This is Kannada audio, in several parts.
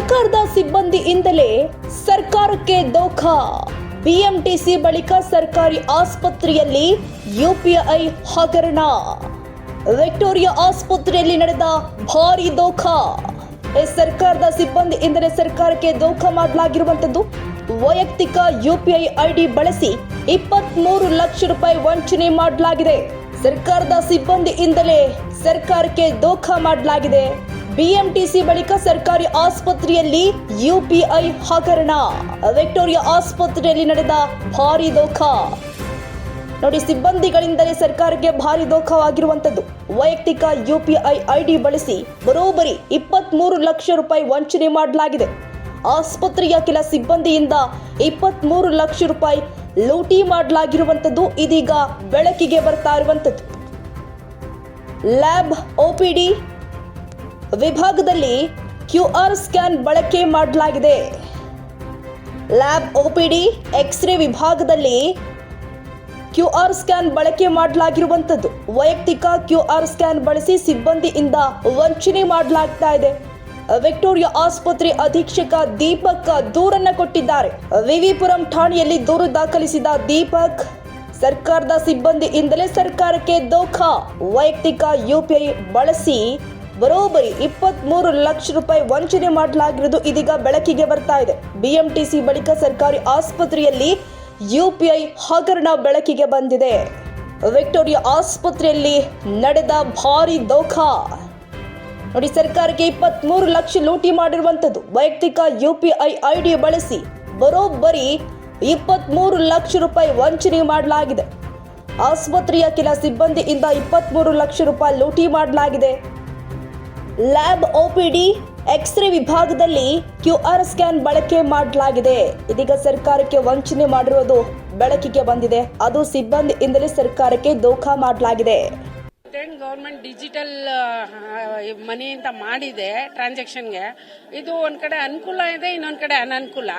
ಸರ್ಕಾರದ ಸಿಬ್ಬಂದಿಯಿಂದಲೇ ಸರ್ಕಾರಕ್ಕೆ ದೋಖಾ. ಬಿಎಂಟಿಸಿ ಬಳಿಕ ಸರ್ಕಾರಿ ಆಸ್ಪತ್ರೆಯಲ್ಲಿ ಯುಪಿಐ ಹಗರಣ. ವಿಕ್ಟೋರಿಯಾ ಆಸ್ಪತ್ರೆಯಲ್ಲಿ ನಡೆದ ಭಾರಿ ದೋಖಾ. ಸರ್ಕಾರದ ಸಿಬ್ಬಂದಿಯಿಂದಲೇ ಸರ್ಕಾರಕ್ಕೆ ದೋಖಾ ಮಾಡಲಾಗಿರುವಂತದ್ದು. ವೈಯಕ್ತಿಕ ಯುಪಿಐ ಐಡಿ ಬಳಸಿ 23 ಲಕ್ಷ ರೂಪಾಯಿ ವಂಚನೆ ಮಾಡಲಾಗಿದೆ. ಸರ್ಕಾರದ ಸಿಬ್ಬಂದಿಯಿಂದಲೇ ಸರ್ಕಾರಕ್ಕೆ ದೋಖಾ ಮಾಡಲಾಗಿದೆ. ಬಿಎಂಟಿಸಿ ಬಳಿಕ ಸರ್ಕಾರಿ ಆಸ್ಪತ್ರೆಯಲ್ಲಿ ಯುಪಿಐ ಹಗರಣ. ವಿಕ್ಟೋರಿಯಾ ಆಸ್ಪತ್ರೆಯಲ್ಲಿ ನಡೆದ ಭಾರಿ ದೋಖಾ. ನೋಡಿ, ಸಿಬ್ಬಂದಿಗಳಿಂದಲೇ ಸರ್ಕಾರಕ್ಕೆ ಭಾರಿ ದೋಖಾವಾಗಿರುವಂತದ್ದು. ವೈಯಕ್ತಿಕ ಯುಪಿಐ ಐಡಿ ಬಳಸಿ ಬರೋಬ್ಬರಿ 23 ಲಕ್ಷ ರೂಪಾಯಿ ವಂಚನೆ ಮಾಡಲಾಗಿದೆ. ಆಸ್ಪತ್ರೆಯ ಕೆಲ ಸಿಬ್ಬಂದಿಯಿಂದ 23 ಲಕ್ಷ ರೂಪಾಯಿ ಲೂಟಿ ಮಾಡಲಾಗಿರುವಂತದ್ದು ಇದೀಗ ಬೆಳಕಿಗೆ ಬರ್ತಾ ಇರುವಂತದ್ದು. ಲ್ಯಾಬ್ ಒಪಿಡಿ ವಿಭಾಗದಲ್ಲಿ ಕ್ಯೂಆರ್ ಸ್ಕ್ಯಾನ್ ಬಳಕೆ ಮಾಡಲಾಗಿದೆ. ಲ್ಯಾಬ್ ಒಪಿಡಿ ಎಕ್ಸ್ರೇ ವಿಭಾಗದಲ್ಲಿ ಕ್ಯೂಆರ್ ಸ್ಕ್ಯಾನ್ ಬಳಕೆ ಮಾಡಲಾಗಿರುವಂತದ್ದು. ವೈಯಕ್ತಿಕ ಕ್ಯೂಆರ್ ಸ್ಕ್ಯಾನ್ ಬಳಸಿ ಸಿಬ್ಬಂದಿಯಿಂದ ವಂಚನೆ ಮಾಡಲಾಗ್ತಾ ಇದೆ. ವಿಕ್ಟೋರಿಯಾ ಆಸ್ಪತ್ರೆ ಅಧೀಕ್ಷಕ ದೀಪಕ್ ದೂರನ್ನ ಕೊಟ್ಟಿದ್ದಾರೆ. ವಿವಿಪುರಂ ಠಾಣೆಯಲ್ಲಿ ದೂರು ದಾಖಲಿಸಿದ ದೀಪಕ್, ಸರ್ಕಾರದ ಸಿಬ್ಬಂದಿಯಿಂದಲೇ ಸರ್ಕಾರಕ್ಕೆ ದೋಖಾ. ವೈಯಕ್ತಿಕ ಯುಪಿಐ ಬಳಸಿ ಬರೋಬ್ಬರಿ 23 ಲಕ್ಷ ರೂಪಾಯಿ ವಂಚನೆ ಮಾಡಲಾಗಿರುವುದು ಇದೀಗ ಬೆಳಕಿಗೆ ಬರ್ತಾ ಇದೆ. ಬಿಎಂಟಿಸಿ ಬಳಿಕ ಸರ್ಕಾರಿ ಆಸ್ಪತ್ರೆಯಲ್ಲಿ ಯುಪಿಐ ಹಗರಣ ಬೆಳಕಿಗೆ ಬಂದಿದೆ. ವಿಕ್ಟೋರಿಯಾ ಆಸ್ಪತ್ರೆಯಲ್ಲಿ ನಡೆದ ಭಾರಿ ದೋಖಾ. ನೋಡಿ, ಸರ್ಕಾರಕ್ಕೆ 23 ಲಕ್ಷ ಲೂಟಿ ಮಾಡಿರುವಂತದ್ದು. ವೈಯಕ್ತಿಕ ಯುಪಿಐ ಐಡಿ ಬಳಸಿ ಬರೋಬ್ಬರಿ 23 ಲಕ್ಷ ರೂಪಾಯಿ ವಂಚನೆ ಮಾಡಲಾಗಿದೆ. ಆಸ್ಪತ್ರೆಯ ಕೆಲ ಸಿಬ್ಬಂದಿಯಿಂದ 23 ಲಕ್ಷ ರೂಪಾಯಿ ಲೂಟಿ ಮಾಡಲಾಗಿದೆ. ಲ್ಯಾಬ್ ಒಪಿಡಿ ಎಕ್ಸ್ರೇ ವಿಭಾಗದಲ್ಲಿ ಕ್ಯೂಆರ್ ಸ್ಕ್ಯಾನ್ ಬಳಕೆ ಮಾಡಲಾಗಿದೆ. ಇದೀಗ ಸರ್ಕಾರಕ್ಕೆ ವಂಚನೆ ಮಾಡಿರುವುದು ಬೆಳಕಿಗೆ ಬಂದಿದೆ. ಅದು ಸಿಬ್ಬಂದಿಯಿಂದಲೇ ಸರ್ಕಾರಕ್ಕೆ ದೋಖಾ ಮಾಡಲಾಗಿದೆ. ಗೌರ್ಮೆಂಟ್ ಡಿಜಿಟಲ್ ಮನಿ ಅಂತ ಮಾಡಿದೆ ಟ್ರಾನ್ಸಾಕ್ಷನ್ಗೆ. ಇದು ಒಂದ್ ಕಡೆ ಅನುಕೂಲ ಇದೆ, ಇನ್ನೊಂದ್ ಕಡೆ ಅನನುಕೂಲ.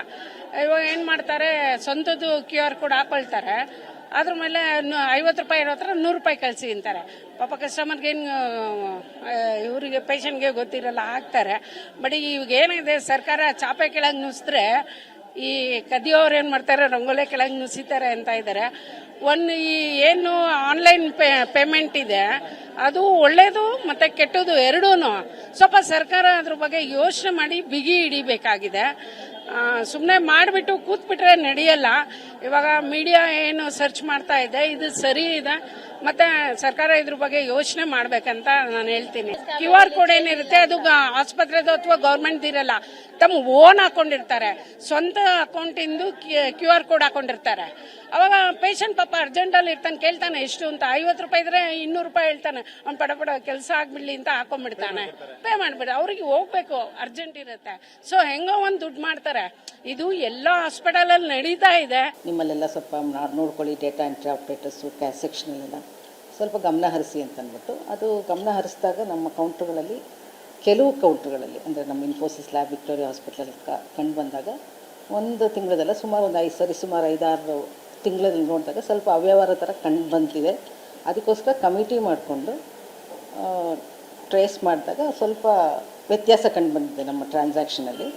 ಇವಾಗ ಏನ್ ಮಾಡ್ತಾರೆ, ಸ್ವಂತದ್ದು QR ಕೋಡ್ ಹಾಕೊಳ್ತಾರೆ. ಅದ್ರ ಮೇಲೆ 50 ರೂಪಾಯಿ ಇರೋ ಹತ್ರ 100 ರೂಪಾಯಿ ಕಳಿಸಿ ಅಂತಾರೆ. ಪಾಪ ಕಸ್ಟಮರ್ಗೆ ಇವರಿಗೆ ಪೇಷಂಟ್ಗೆ ಗೊತ್ತಿರಲ್ಲ, ಹಾಕ್ತಾರೆ. ಬಟ್ ಇವಾಗ ಏನಿದೆ, ಸರ್ಕಾರ ಚಾಪೆ ಕೆಳಗೆ ನುಸಿದ್ರೆ ಈ ಕದಿಯೋರು ಏನ್ ಮಾಡ್ತಾರೆ, ರಂಗೋಲೆ ಕೆಳಗೆ ನುಸಿತಾರೆ ಅಂತ ಇದ್ದಾರೆ. ಈ ಏನು ಆನ್ಲೈನ್ ಪೇಮೆಂಟ್ ಇದೆ ಅದು ಒಳ್ಳೇದು ಮತ್ತೆ ಕೆಟ್ಟದು ಎರಡೂನು. ಸ್ವಲ್ಪ ಸರ್ಕಾರ ಅದ್ರ ಬಗ್ಗೆ ಯೋಚನೆ ಮಾಡಿ ಬಿಗಿ ಹಿಡಿಬೇಕಾಗಿದೆ. ಸುಮ್ಮನೆ ಮಾಡಿಬಿಟ್ಟು ಕೂತ್ಬಿಟ್ರೆ ನಡೆಯಲ್ಲ. ಇವಾಗ ಮೀಡಿಯಾ ಏನು ಸರ್ಚ್ ಮಾಡ್ತಾ ಇದೆ, ಇದು ಸರಿ ಇದೆ. ಮತ್ತೆ ಸರ್ಕಾರ ಇದ್ರ ಬಗ್ಗೆ ಯೋಚನೆ ಮಾಡ್ಬೇಕಂತ ನಾನು ಹೇಳ್ತೀನಿ. QR ಕೋಡ್ ಏನಿರುತ್ತೆ ಅದು ಆಸ್ಪತ್ರೆದು ಅಥವಾ ಗೌರ್ಮೆಂಟ್ ಇರಲ್ಲ, ತಮ್ಮ ಓನ್ ಹಾಕೊಂಡಿರ್ತಾರೆ. ಸ್ವಂತ ಅಕೌಂಟ್ ಇಂದು QR ಕೋಡ್ ಹಾಕೊಂಡಿರ್ತಾರೆ. ಅವಾಗ ಪೇಷಂಟ್ ಪಾಪ ಅರ್ಜೆಂಟ್ ಅಲ್ಲಿ ಇರ್ತಾನೆ, ಕೇಳ್ತಾನೆ ಎಷ್ಟು ಅಂತ. 50 ರೂಪಾಯಿ ಇದ್ರೆ 200 ರೂಪಾಯಿ ಹೇಳ್ತಾನೆ. ಅವ್ನು ಪಡ ಕೆಲಸ ಆಗ್ಬಿಡ್ಲಿ ಅಂತ ಹಾಕೊಂಡ್ಬಿಡ್ತಾನೆ, ಪೇ ಮಾಡ್ಬಿಡ. ಅವ್ರಿಗೆ ಹೋಗ್ಬೇಕು, ಅರ್ಜೆಂಟ್ ಇರುತ್ತೆ. ಸೊ ಹೆಂಗೋ ಒಂದು ದುಡ್ಡು ಮಾಡ್ತಾರೆ. ಇದು ಎಲ್ಲ ಹಾಸ್ಪಿಟಲ್ ಅಲ್ಲಿ ನಡೀತಾ ಇದೆ. ನಿಮ್ಮಲ್ಲೆಲ್ಲ ಸ್ವಲ್ಪ ನೋಡ್ಕೊಳ್ಳಿ, ಡೇಟಾ ಎಂಟ್ರಿ ಆಪರೇಟರ್ಸು, ಕ್ಯಾಶ್ ಸೆಕ್ಷನಲ್ಲೆಲ್ಲ ಸ್ವಲ್ಪ ಗಮನ ಹರಿಸಿ ಅಂತ ಅಂದ್ಬಿಟ್ಟು, ಅದು ಗಮನ ಹರಿಸಿದಾಗ ನಮ್ಮ ಕೌಂಟರ್ಗಳಲ್ಲಿ ಕೆಲವು ಕೌಂಟರ್ಗಳಲ್ಲಿ ಅಂದರೆ ನಮ್ಮ ಇನ್ಫೋಸಿಸ್ ಲ್ಯಾಬ್ ವಿಕ್ಟೋರಿಯಾ ಹಾಸ್ಪಿಟಲ್ ಕಂಡು ಬಂದಾಗ ಒಂದು ತಿಂಗಳದಲ್ಲ, ಸುಮಾರು ಒಂದು 5-6 ತಿಂಗಳಲ್ಲಿ ನೋಡಿದಾಗ ಸ್ವಲ್ಪ ಅವ್ಯವಹಾರ ಥರ ಕಂಡು ಬಂದಿದೆ. ಅದಕ್ಕೋಸ್ಕರ ಕಮಿಟಿ ಮಾಡಿಕೊಂಡು ಟ್ರೇಸ್ ಮಾಡಿದಾಗ ಸ್ವಲ್ಪ ವ್ಯತ್ಯಾಸ ಕಂಡು ಬಂದಿದೆ ನಮ್ಮ ಟ್ರಾನ್ಸಾಕ್ಷನಲ್ಲಿ.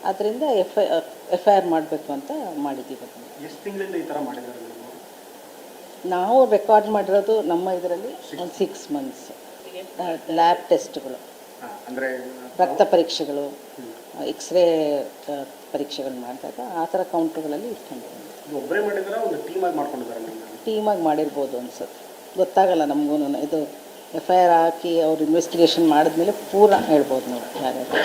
ಅದರಿಂದ FIR ಮಾಡಬೇಕು ಅಂತ ಮಾಡಿದ್ದೀವಿ. ಎಷ್ಟು ತಿಂಗಳಿಂದ ಈ ಥರ ಮಾಡಿದ್ದಾರೆ? ನಾವು ರೆಕಾರ್ಡ್ ಮಾಡಿರೋದು ನಮ್ಮ ಇದರಲ್ಲಿ 6 ಮಂತ್ಸ್. ಲ್ಯಾಬ್ ಟೆಸ್ಟ್ಗಳು, ಅಂದರೆ ರಕ್ತ ಪರೀಕ್ಷೆಗಳು, ಎಕ್ಸ್ರೇ ಪರೀಕ್ಷೆಗಳು ಮಾಡಿದಾಗ ಆ ಥರ ಕೌಂಟರ್ಗಳಲ್ಲಿ ಇಟ್ಕೊಂಡಿದ್ದೀವಿ. ಒಬ್ಬರೇ ಮಾಡಿದಾರ, ಒಂದು ಟೀಮಾಗಿ ಮಾಡ್ಕೊಂಡಿದ್ದಾರೆ? ಟೀಮಾಗಿ ಮಾಡಿರ್ಬೋದು ಅನ್ಸುತ್ತೆ, ಗೊತ್ತಾಗಲ್ಲ ನಮಗೂ. ಇದು FIR ಹಾಕಿ ಅವ್ರು ಇನ್ವೆಸ್ಟಿಗೇಷನ್ ಮಾಡಿದ್ಮೇಲೆ ಪೂರ ಹೇಳ್ಬೋದು ನೋಡಿ. ಹಾಗಾಗಿ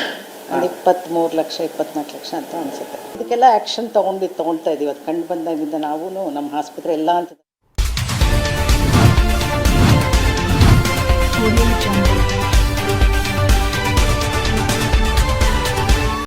ಒಂದು 23 ಲಕ್ಷ 24 ಲಕ್ಷ ಅಂತ ಅನಿಸುತ್ತೆ. ಇದಕ್ಕೆಲ್ಲ ಆ್ಯಕ್ಷನ್ ತೊಗೊಳ್ತಾ ಇದ್ದೀವಿ. ಅದು ಕಂಡು ಬಂದಾಗಿಂದ ನಾವು ನಮ್ಮ ಆಸ್ಪತ್ರೆ ಎಲ್ಲ ಅಂತ